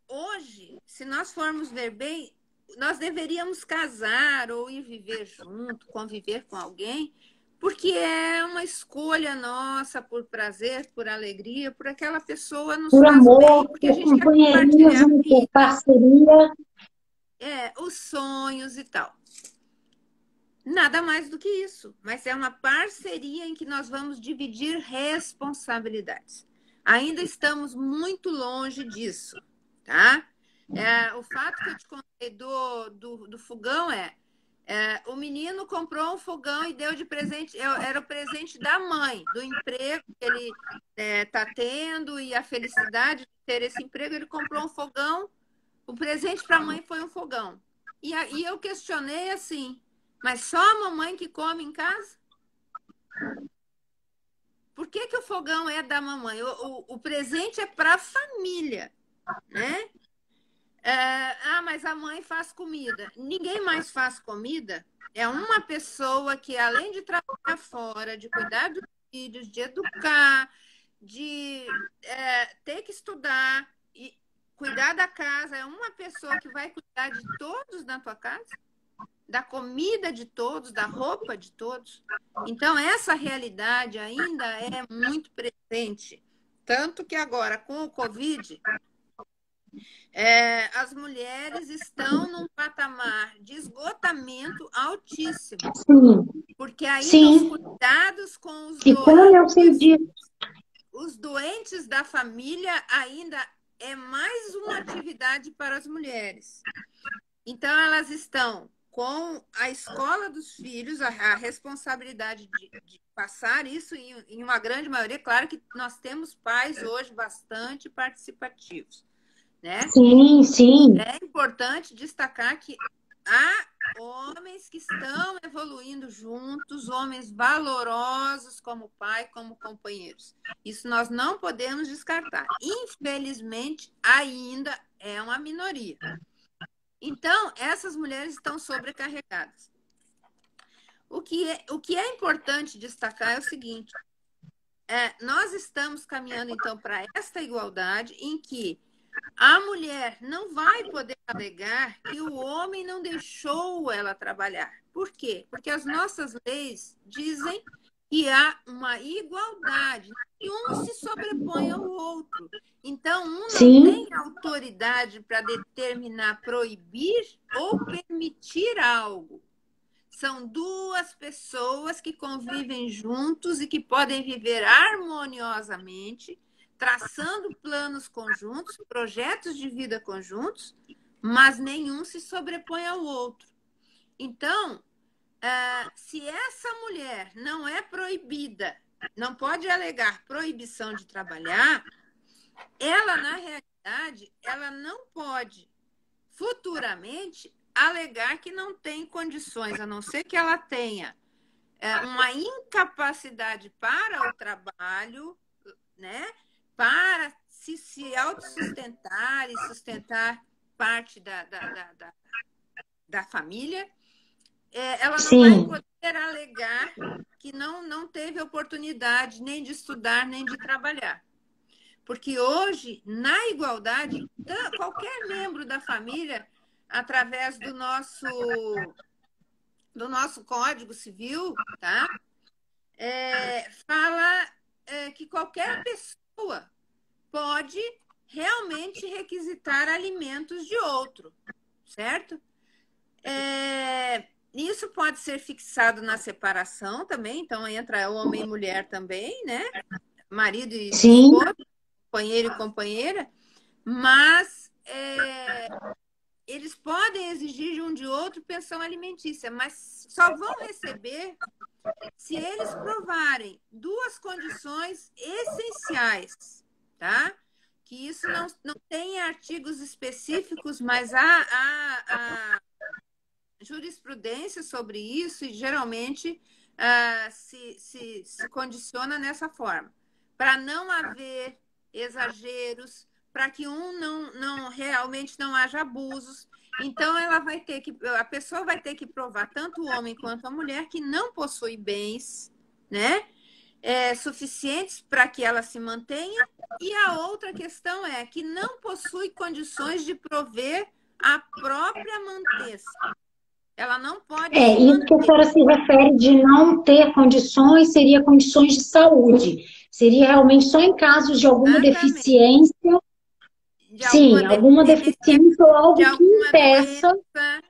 Hoje, se nós formos ver bem, nós deveríamos casar ou ir viver junto, conviver com alguém, porque é uma escolha nossa por prazer, por alegria, por aquela pessoa nos por faz bem, amor, porque a por gente quer compartilhar a companheirismo, por vida, parceria. os sonhos e tal. Nada mais do que isso, mas é uma parceria em que nós vamos dividir responsabilidades. Ainda estamos muito longe disso, tá? O fato que eu te contei do fogão o menino comprou um fogão e deu de presente, era o presente da mãe, do emprego que ele está tendo e a felicidade de ter esse emprego. Ele comprou um fogão, o presente para a mãe foi um fogão. E eu questionei assim, mas só a mamãe que come em casa? Por que que o fogão é da mamãe? O presente é para a família, né? Mas a mãe faz comida. Ninguém mais faz comida. É uma pessoa que, além de trabalhar fora, de cuidar dos filhos, de educar, de ter que estudar e cuidar da casa, é uma pessoa que vai cuidar de todos na tua casa, da comida de todos, da roupa de todos. Então, essa realidade ainda é muito presente. Tanto que agora, com o Covid, as mulheres estão num patamar de esgotamento altíssimo, Sim, porque ainda os sim. cuidados com E como eu sei disso? os doentes da família ainda é mais uma atividade para as mulheres. Então, elas estão com a escola dos filhos, a responsabilidade de passar isso em uma grande maioria. Claro que nós temos pais hoje bastante participativos, né? Sim, sim. É importante destacar que há homens que estão evoluindo juntos, homens valorosos como pai, como companheiros. Isso nós não podemos descartar. Infelizmente, ainda é uma minoria. Então, essas mulheres estão sobrecarregadas. O que é importante destacar é o seguinte: nós estamos caminhando, então, para esta igualdade em que a mulher não vai poder alegar que o homem não deixou ela trabalhar. Por quê? Porque as nossas leis dizem que há uma igualdade, e um se sobrepõe ao outro. Então, um não Sim, tem autoridade para determinar, proibir ou permitir algo. São duas pessoas que convivem juntos e que podem viver harmoniosamente, traçando planos conjuntos, projetos de vida conjuntos, mas nenhum se sobrepõe ao outro. Então, se essa mulher não é proibida, não pode alegar proibição de trabalhar, ela, na realidade, ela não pode futuramente alegar que não tem condições, a não ser que ela tenha uma incapacidade para o trabalho, né? Para se autossustentar e sustentar parte da família, ela não vai sim. poder alegar que não teve oportunidade nem de estudar, nem de trabalhar. Porque hoje, na igualdade, qualquer membro da família, através do nosso Código Civil, tá? Fala que qualquer pessoa pode realmente requisitar alimentos de outro, certo? Isso pode ser fixado na separação também, então entra homem e mulher também, né? Marido e Sim, esposa, companheiro e companheira, mas eles podem exigir de um de outro pensão alimentícia, mas só vão receber se eles provarem duas condições essenciais, tá? Que isso não tem artigos específicos, mas há jurisprudência sobre isso e geralmente se condiciona nessa forma. Para não haver exageros, para que realmente não haja abusos. Então, a pessoa vai ter que provar, tanto o homem quanto a mulher, que não possui bens, né, suficientes para que ela se mantenha. E a outra questão é que não possui condições de prover a própria manter-se. Ela não pode se Isso que a manter. senhora se refere de não ter condições, seria condições de saúde. Seria realmente só em casos de alguma Exatamente. deficiência, De alguma sim, alguma deficiência, deficiência ou de algo que alguma impeça, doença.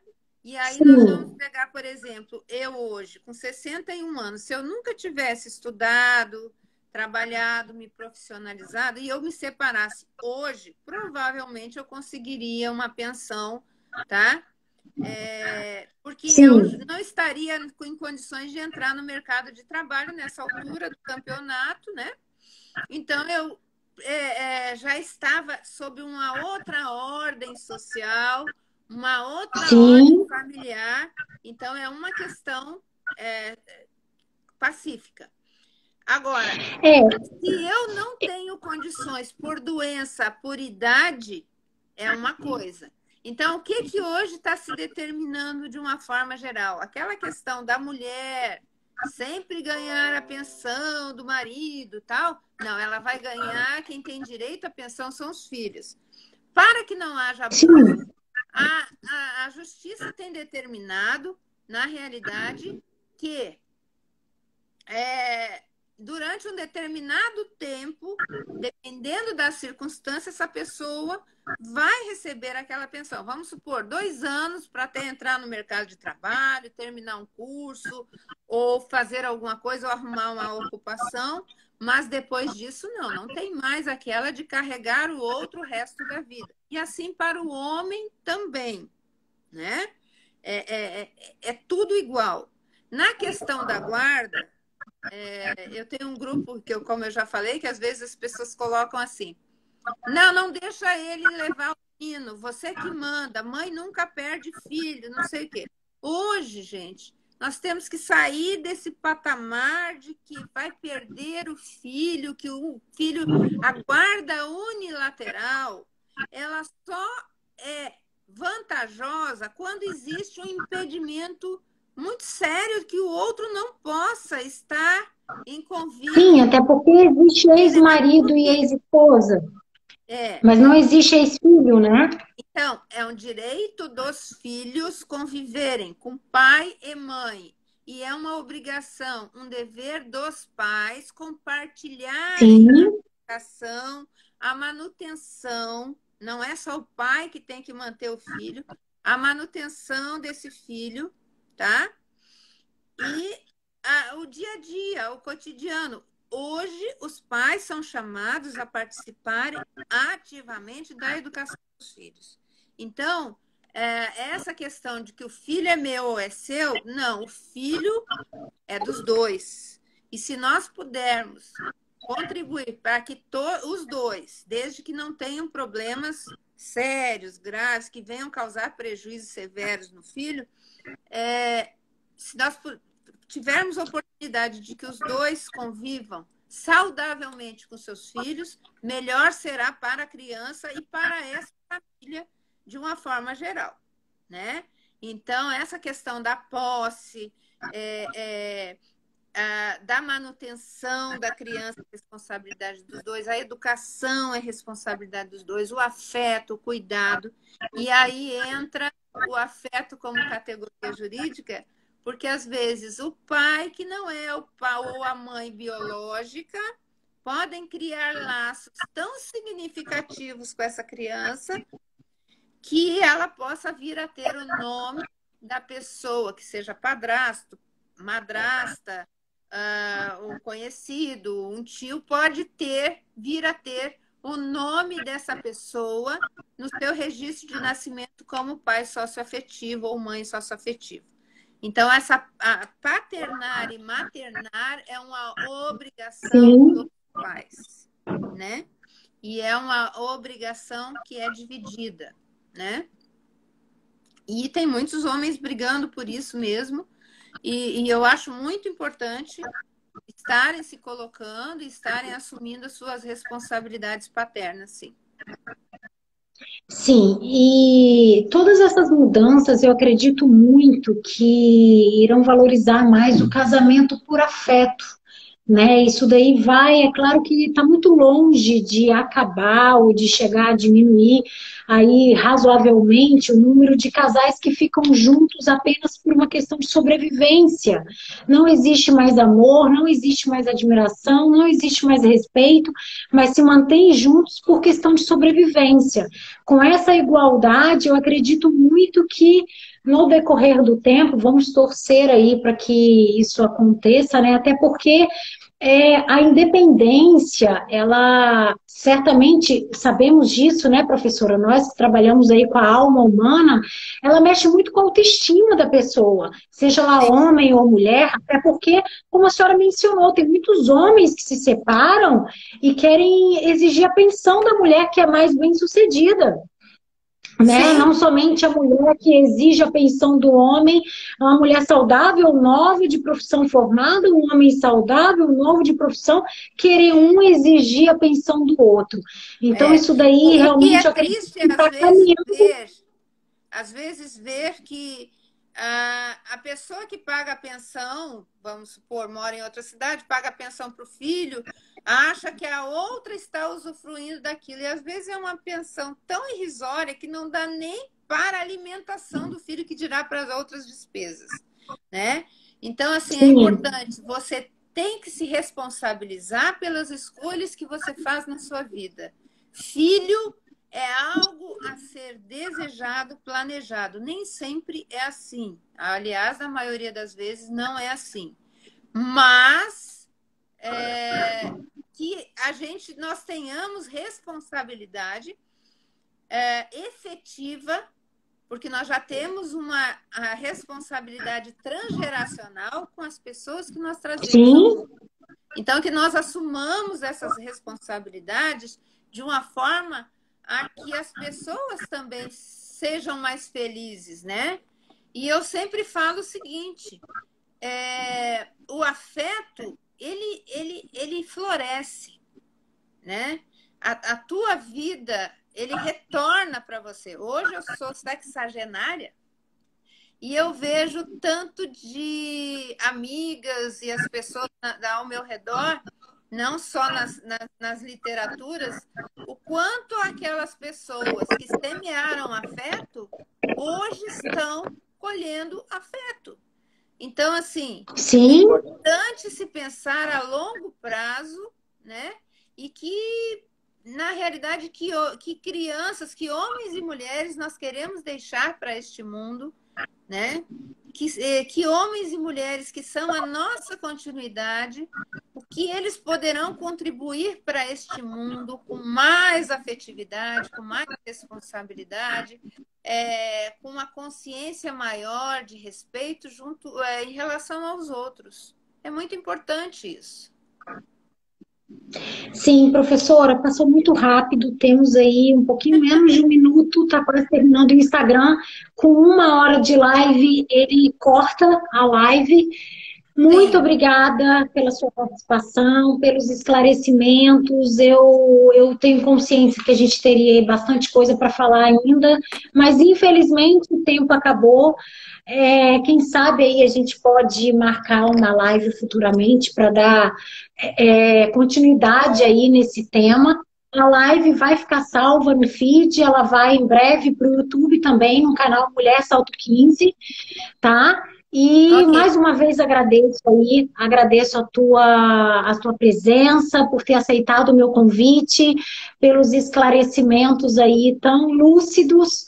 E aí nós vamos sim, pegar, por exemplo, eu hoje, com 61 anos, se eu nunca tivesse estudado, trabalhado, me profissionalizado, e eu me separasse hoje, provavelmente eu conseguiria uma pensão, tá? Porque eu sim, não estaria em condições de entrar no mercado de trabalho nessa altura do campeonato, né? Então, eu já estava sob uma outra ordem social, uma outra ordem sim, familiar. Então, é uma questão é, pacífica. Agora, é, se eu não tenho condições por doença, por idade, é uma coisa. Então, o que que hoje está se determinando de uma forma geral? Aquela questão da mulher sempre ganhar a pensão do marido, tal. Não, ela vai ganhar, quem tem direito à pensão são os filhos. Para que não haja abuso, sim, a justiça tem determinado, na realidade, que durante um determinado tempo, dependendo das circunstâncias, essa pessoa vai receber aquela pensão. Vamos supor, 2 anos para até entrar no mercado de trabalho, terminar um curso, ou fazer alguma coisa, ou arrumar uma ocupação, mas depois disso, não tem mais aquela de carregar o outro o resto da vida. E assim para o homem também, né? É tudo igual. Na questão da guarda, eu tenho um grupo que, como eu já falei, que às vezes as pessoas colocam assim: não deixa ele levar o menino, você que manda, mãe nunca perde filho, não sei o quê. Hoje, gente, nós temos que sair desse patamar de que vai perder o filho, que o filho, a guarda unilateral, ela só é vantajosa quando existe um impedimento muito sério que o outro não possa estar em sim, convívio até porque existe direto, ex-marido e porque ex-esposa, é, mas não é. existe ex-filho, né? Então, é um direito dos filhos conviverem com pai e mãe. E é uma obrigação, um dever dos pais Sim, compartilharem a educação, a manutenção. Não é só o pai que tem que manter o filho, a manutenção desse filho, tá? E o dia a dia, o cotidiano. Hoje, os pais são chamados a participarem ativamente da educação dos filhos. Então, essa questão de que o filho é meu ou é seu, não, o filho é dos dois. E se nós pudermos contribuir para que os dois, desde que não tenham problemas sérios, graves, que venham causar prejuízos severos no filho, se nós tivermos a oportunidade de que os dois convivam saudavelmente com seus filhos, melhor será para a criança e para essa família de uma forma geral, né? Então, essa questão da posse, da manutenção da criança, é responsabilidade dos dois, a educação é responsabilidade dos dois, o afeto, o cuidado, e aí entra o afeto como categoria jurídica, porque às vezes o pai, que não é o pai ou a mãe biológica, podem criar laços tão significativos com essa criança que ela possa vir a ter o nome da pessoa, que seja padrasto, madrasta, um conhecido, um tio, pode vir a ter o nome dessa pessoa no seu registro de nascimento como pai socioafetivo ou mãe socioafetiva. Então, paternar e maternar é uma obrigação dos sim, pais, né? E é uma obrigação que é dividida, né? E tem muitos homens brigando por isso mesmo, e eu acho muito importante estarem se colocando e estarem assumindo as suas responsabilidades paternas, sim. Sim, e todas essas mudanças eu acredito muito que irão valorizar mais o casamento por afeto, né? Isso daí vai, é claro que está muito longe de acabar ou de chegar a diminuir aí razoavelmente o número de casais que ficam juntos apenas por uma questão de sobrevivência. Não existe mais amor, não existe mais admiração, não existe mais respeito, mas se mantém juntos por questão de sobrevivência. Com essa igualdade, eu acredito muito que no decorrer do tempo, vamos torcer aí para que isso aconteça, né? Até porque a independência, ela certamente sabemos disso, né, professora? Nós que trabalhamos aí com a alma humana, ela mexe muito com a autoestima da pessoa, seja lá homem ou mulher, até porque, como a senhora mencionou, tem muitos homens que se separam e querem exigir a pensão da mulher que é mais bem-sucedida, né? Sim, Não somente a mulher que exige a pensão do homem, uma mulher saudável, nova de profissão formada, um homem saudável, novo de profissão, querer um exigir a pensão do outro. Então, é. isso daí O que é realmente eu acredito triste, que está caminhando. às vezes ver que a pessoa que paga a pensão, vamos supor, mora em outra cidade, paga a pensão para o filho, acha que a outra está usufruindo daquilo. E às vezes é uma pensão tão irrisória que não dá nem para a alimentação do filho, que dirá para as outras despesas, né? Então, assim, é Sim, importante. Você tem que se responsabilizar pelas escolhas que você faz na sua vida. Filho é algo a ser desejado, planejado. Nem sempre é assim. Aliás, na maioria das vezes não é assim. Mas que nós tenhamos responsabilidade efetiva, porque nós já temos a responsabilidade transgeracional com as pessoas que nós trazemos ao sim, mundo. Então, que nós assumamos essas responsabilidades de uma forma a que as pessoas também sejam mais felizes, né? E eu sempre falo o seguinte: o afeto ele floresce, né? A tua vida ele retorna para você. Hoje eu sou sexagenária e eu vejo tanto de amigas e as pessoas ao meu redor, não só nas literaturas, o quanto aquelas pessoas que semearam afeto hoje estão colhendo afeto. Então, assim, é sim. importante se pensar a longo prazo, né? E que, na realidade, que crianças, que homens e mulheres nós queremos deixar para este mundo, né? Que homens e mulheres que são a nossa continuidade, o que eles poderão contribuir para este mundo com mais afetividade, com mais responsabilidade, com uma consciência maior de respeito em relação aos outros. É muito importante isso. Sim, professora, passou muito rápido. Temos aí um pouquinho menos de um minuto, está quase terminando o Instagram. Com 1 hora de live, ele corta a live. Muito Sim, obrigada pela sua participação, pelos esclarecimentos. Eu tenho consciência que a gente teria bastante coisa para falar ainda, mas infelizmente o tempo acabou. Quem sabe aí a gente pode marcar uma live futuramente para dar continuidade aí nesse tema. A live vai ficar salva no feed, ela vai em breve para o YouTube também, no canal Mulher Salto 15, tá? E ok. mais uma vez agradeço aí, agradeço a tua presença, por ter aceitado o meu convite, pelos esclarecimentos aí tão lúcidos,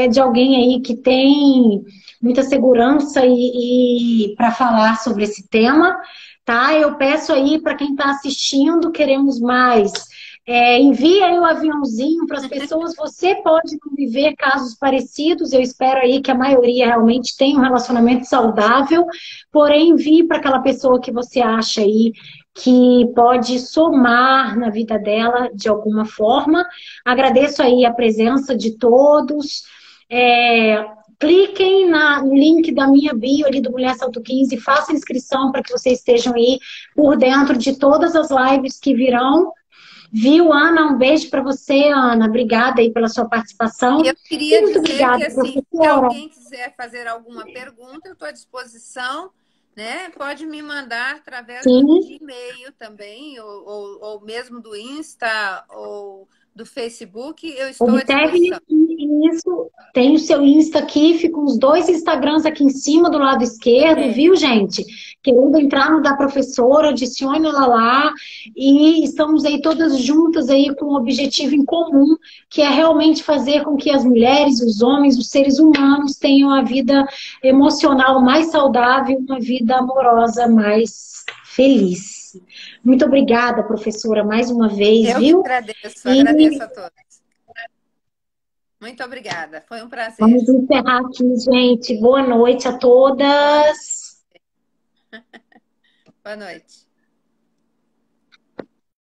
de alguém aí que tem muita segurança e para falar sobre esse tema, tá? Eu peço aí para quem está assistindo, queremos mais. Envie aí o aviãozinho para as pessoas. Você pode viver casos parecidos. Eu espero aí que a maioria realmente tenha um relacionamento saudável. Porém, envie para aquela pessoa que você acha aí que pode somar na vida dela de alguma forma. Agradeço aí a presença de todos. Cliquem no link da minha bio ali do Mulher Salto 15, façam inscrição para que vocês estejam aí por dentro de todas as lives que virão. Viu, Ana? Um beijo para você, Ana. Obrigada aí pela sua E participação. eu E queria muito dizer que, obrigada, assim, se professora. alguém quiser fazer alguma pergunta, eu estou à disposição, né? Pode me mandar através Sim. de e-mail também, ou mesmo do Insta ou do Facebook, eu estou à Observe disposição. isso. Tem o seu Insta aqui, ficam os dois Instagrams aqui em cima do lado Eu esquerdo, tenho. viu, gente? Querendo entrar no da professora, adicione ela lá. E estamos aí todas juntas aí com um objetivo em comum, que é realmente fazer com que as mulheres, os homens, os seres humanos tenham a vida emocional mais saudável, uma vida amorosa mais feliz. Muito obrigada, professora, mais uma vez, Eu que viu? agradeço, E agradeço a todos. Muito obrigada, foi um prazer. vamos encerrar aqui, gente. Boa noite a Boa noite. todas. Boa noite.